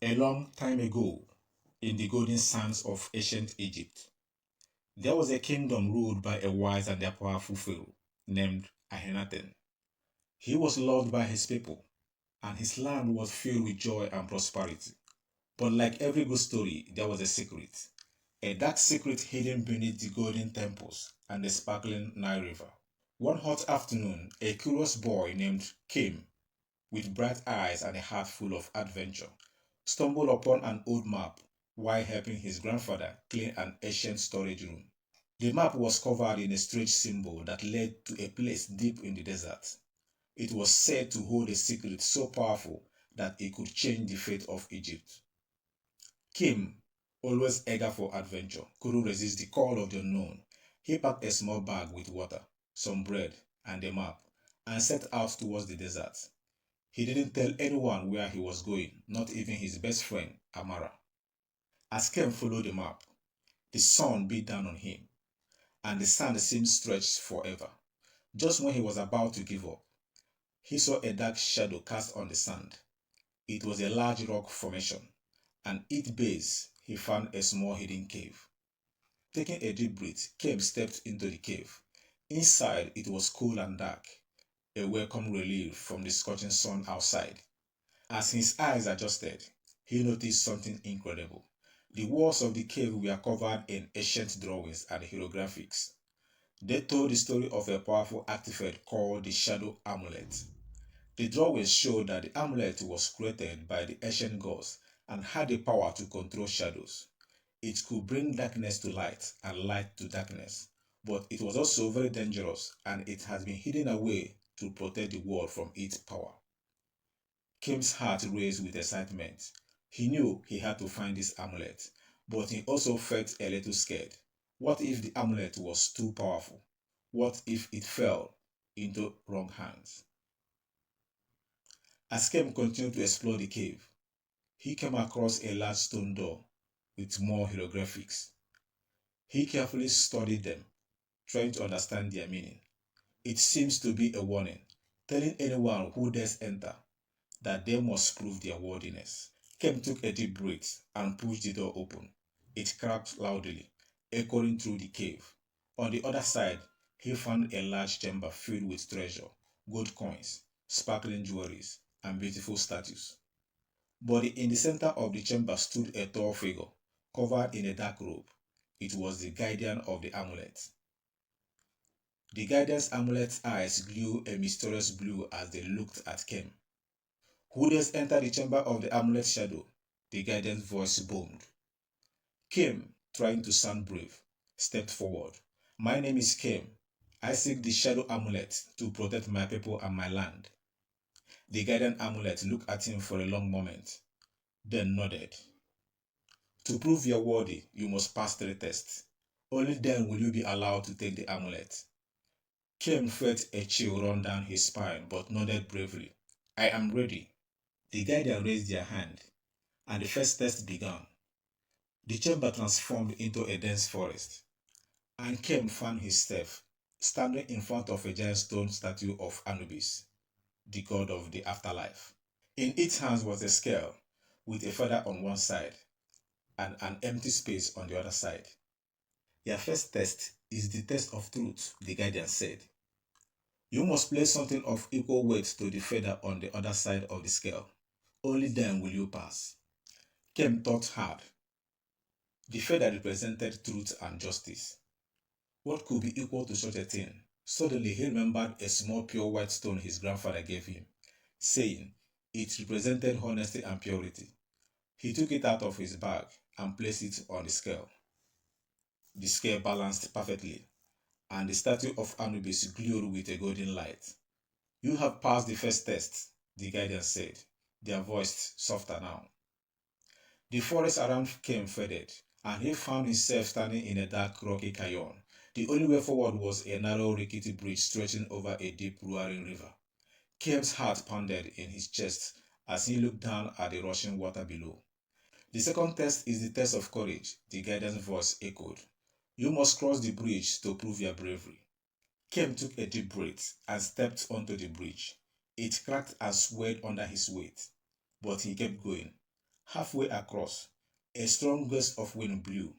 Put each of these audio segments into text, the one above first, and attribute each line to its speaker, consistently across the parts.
Speaker 1: A long time ago, in the golden sands of ancient Egypt, there was a kingdom ruled by a wise and a powerful pharaoh named Akhenaten. He was loved by his people, and his land was filled with joy and prosperity. But like every good story, there was a dark secret hidden beneath the golden temples and the sparkling Nile River. One hot afternoon, a curious boy named Khem, with bright eyes and a heart full of adventure, stumbled upon an old map while helping his grandfather clean an ancient storage room. The map was covered in a strange symbol that led to a place deep in the desert. It was said to hold a secret so powerful that it could change the fate of Egypt. Kim, always eager for adventure, couldn't resist the call of the unknown. He packed a small bag with water, some bread, and a map, and set out towards the desert. He didn't tell anyone where he was going, not even his best friend, Amara. As Kem followed the map, the sun beat down on him, and the sand seemed stretched forever. Just when he was about to give up, he saw a dark shadow cast on the sand. It was a large rock formation, and at its base he found a small hidden cave. Taking a deep breath, Kem stepped into the cave. Inside, it was cool and dark, a welcome relief from the scorching sun outside. As his eyes adjusted, he noticed something incredible. The walls of the cave were covered in ancient drawings and hieroglyphics. They told the story of a powerful artifact called the Shadow Amulet. The drawings showed that the amulet was created by the ancient gods and had the power to control shadows. It could bring darkness to light and light to darkness, but it was also very dangerous and it has been hidden away to protect the world from its power. Kim's heart raced with excitement. He knew he had to find this amulet, but he also felt a little scared. What if the amulet was too powerful? What if it fell into wrong hands? As Kim continued to explore the cave, he came across a large stone door with more hieroglyphics. He carefully studied them, trying to understand their meaning. It seems to be a warning, telling anyone who dares enter that they must prove their worthiness. Kem took a deep breath and pushed the door open. It cracked loudly, echoing through the cave. On the other side, he found a large chamber filled with treasure, gold coins, sparkling jewelries, and beautiful statues. But in the center of the chamber stood a tall figure, covered in a dark robe. It was the guardian of the amulet. The guardian's amulet's eyes glowed a mysterious blue as they looked at Kem. Who dares enter the chamber of the amulet shadow? The guardian's voice boomed. Kem, trying to sound brave, stepped forward. My name is Kem. I seek the shadow amulet to protect my people and my land. The guardian amulet looked at him for a long moment, then nodded. To prove you're worthy, you must pass three tests. Only then will you be allowed to take the amulet. Kem felt a chill run down his spine but nodded bravely. I am ready. The guardian raised their hand, and the first test began. The chamber transformed into a dense forest, and Kem found himself standing in front of a giant stone statue of Anubis, the god of the afterlife. In its hands was a scale with a feather on one side and an empty space on the other side. Your first test is the test of truth, the guardian said. You must place something of equal weight to the feather on the other side of the scale. Only then will you pass. Kem thought hard. The feather represented truth and justice. What could be equal to such a thing? Suddenly he remembered a small pure white stone his grandfather gave him, saying it represented honesty and purity. He took it out of his bag and placed it on the scale. The scale balanced perfectly, and the statue of Anubis glowed with a golden light. You have passed the first test, the guardian said, their voice softer now. The forest around Kem faded, and he found himself standing in a dark, rocky canyon. The only way forward was a narrow, rickety bridge stretching over a deep, roaring river. Kem's heart pounded in his chest as he looked down at the rushing water below. The second test is the test of courage, the guardian's voice echoed. You must cross the bridge to prove your bravery. Kem took a deep breath and stepped onto the bridge. It cracked and swayed under his weight, but he kept going. Halfway across, a strong gust of wind blew,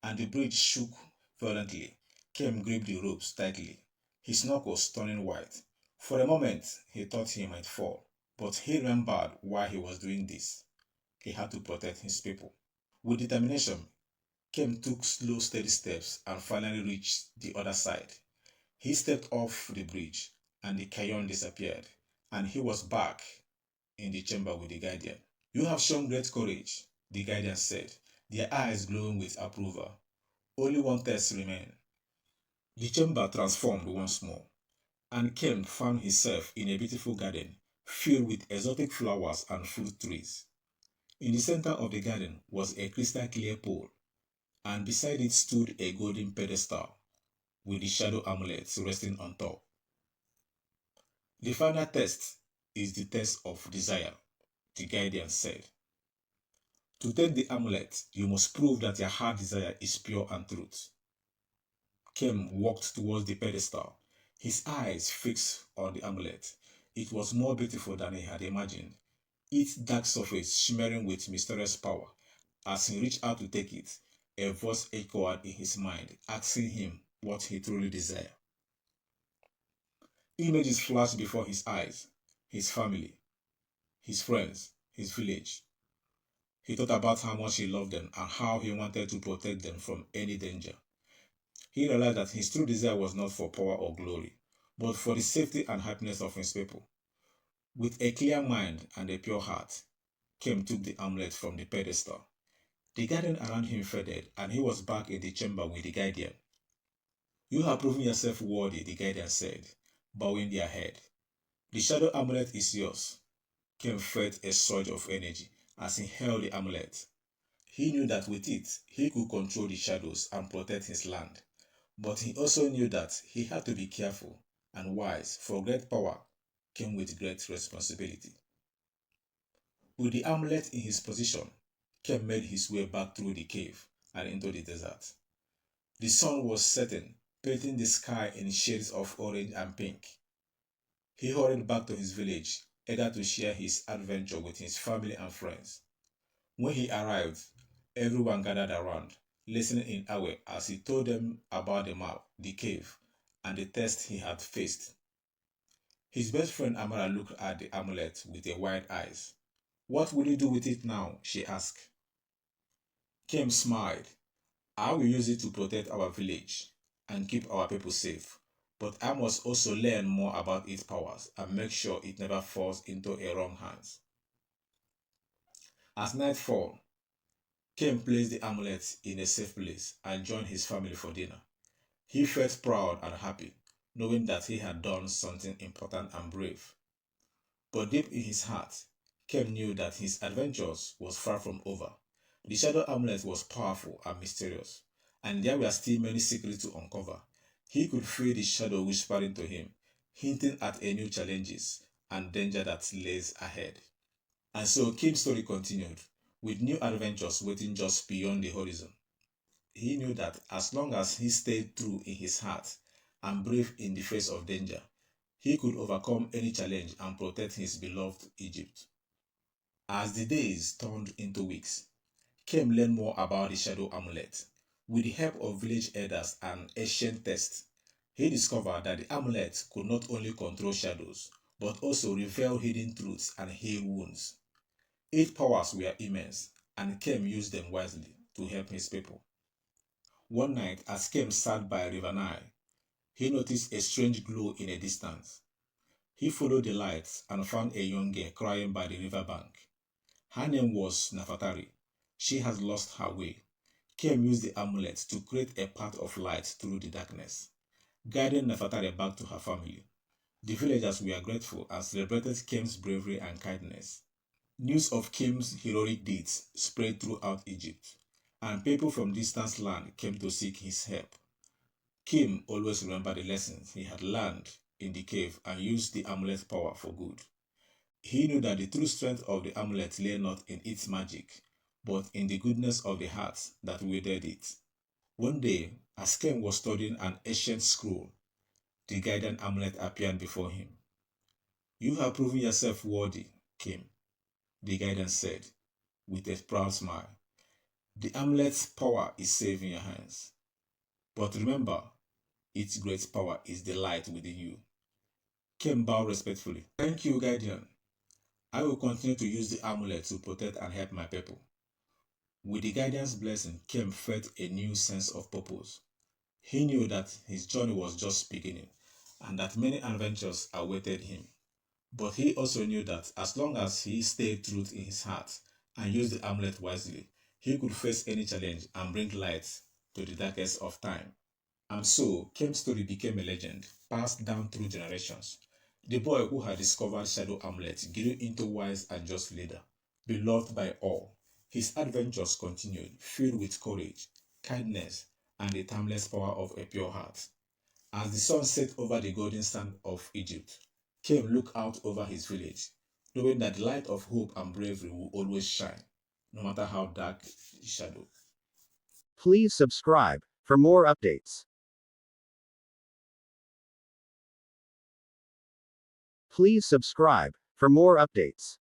Speaker 1: and the bridge shook violently. Khem gripped the ropes tightly, his knuckles turning white. For a moment, he thought he might fall, but he remembered why he was doing this. He had to protect his people. With determination, Khem took slow, steady steps and finally reached the other side. He stepped off the bridge, and the Kayon disappeared, and he was back in the chamber with the Guardian. You have shown great courage, the Guardian said, their eyes glowing with approval. Only one test remained. The chamber transformed once more, and Khem found himself in a beautiful garden filled with exotic flowers and fruit trees. In the center of the garden was a crystal clear pool, and beside it stood a golden pedestal with the Shadow Amulet resting on top. The final test is the test of desire, the Guardian said. To take the amulet, you must prove that your heart desire is pure and truth. Khem walked towards the pedestal, his eyes fixed on the amulet. It was more beautiful than he had imagined, its dark surface shimmering with mysterious power. As he reached out to take it, a voice echoed in his mind, asking him what he truly desired. Images flashed before his eyes, his family, his friends, his village. He thought about how much he loved them and how he wanted to protect them from any danger. He realized that his true desire was not for power or glory, but for the safety and happiness of his people. With a clear mind and a pure heart, Khem took the amulet from the pedestal. The garden around him faded, and he was back in the chamber with the Guardian. You have proven yourself worthy, the Guardian said, bowing their head. The Shadow Amulet is yours. Khem felt a surge of energy as he held the amulet. He knew that with it, he could control the shadows and protect his land. But he also knew that he had to be careful and wise, for great power came with great responsibility. With the amulet in his possession, Khem made his way back through the cave and into the desert. The sun was setting, painting the sky in shades of orange and pink. He hurried back to his village, eager to share his adventure with his family and friends. When he arrived, everyone gathered around, listening in awe as he told them about the map, the cave, and the test he had faced. His best friend Amara looked at the amulet with wide eyes. What will you do with it now? She asked. Khem smiled. I will use it to protect our village and keep our people safe, but I must also learn more about its powers and make sure it never falls into a wrong hands. As night fell, Khem placed the amulet in a safe place and joined his family for dinner. He felt proud and happy, knowing that he had done something important and brave. But deep in his heart, Khem knew that his adventures was far from over. The Shadow Amulet was powerful and mysterious, and there were still many secrets to uncover. He could feel the shadow whispering to him, hinting at a new challenges and danger that lays ahead. And so Kim's story continued, with new adventures waiting just beyond the horizon. He knew that as long as he stayed true in his heart and brave in the face of danger, he could overcome any challenge and protect his beloved Egypt. As the days turned into weeks, Khem learned more about the Shadow Amulet. With the help of village elders and ancient texts, he discovered that the amulet could not only control shadows, but also reveal hidden truths and heal wounds. Its powers were immense, and Khem used them wisely to help his people. One night, as Khem sat by River Nile, he noticed a strange glow in a distance. He followed the lights and found a young girl crying by the river bank. Her name was Nafatari. She has lost her way. Khem used the amulet to create a path of light through the darkness, guiding Nefertari back to her family. The villagers were grateful and celebrated Khem's bravery and kindness. News of Khem's heroic deeds spread throughout Egypt, and people from distant lands came to seek his help. Khem always remembered the lessons he had learned in the cave and used the amulet's power for good. He knew that the true strength of the amulet lay not in its magic, but in the goodness of the heart that wielded it. One day, as Khem was studying an ancient scroll, the guiding amulet appeared before him. You have proven yourself worthy, Khem, the guidance said. with a proud smile. The amulet's power is safe in your hands. But remember, its great power is the light within you. Khem bowed respectfully. Thank you, Guardian. I will continue to use the amulet to protect and help my people. With the Guardian's blessing, Khem felt a new sense of purpose. He knew that his journey was just beginning and that many adventures awaited him. But he also knew that as long as he stayed true in his heart and used the amulet wisely, he could face any challenge and bring light to the darkest of time. And so, Khem's story became a legend, passed down through generations. The boy who had discovered Shadow Amulet grew into a wise and just leader, beloved by all. His adventures continued, filled with courage, kindness, and the timeless power of a pure heart. As the sun set over the golden sand of Egypt, Khem looked out over his village, knowing that the light of hope and bravery will always shine, no matter how dark the shadow.
Speaker 2: Please subscribe for more updates. Please subscribe for more updates.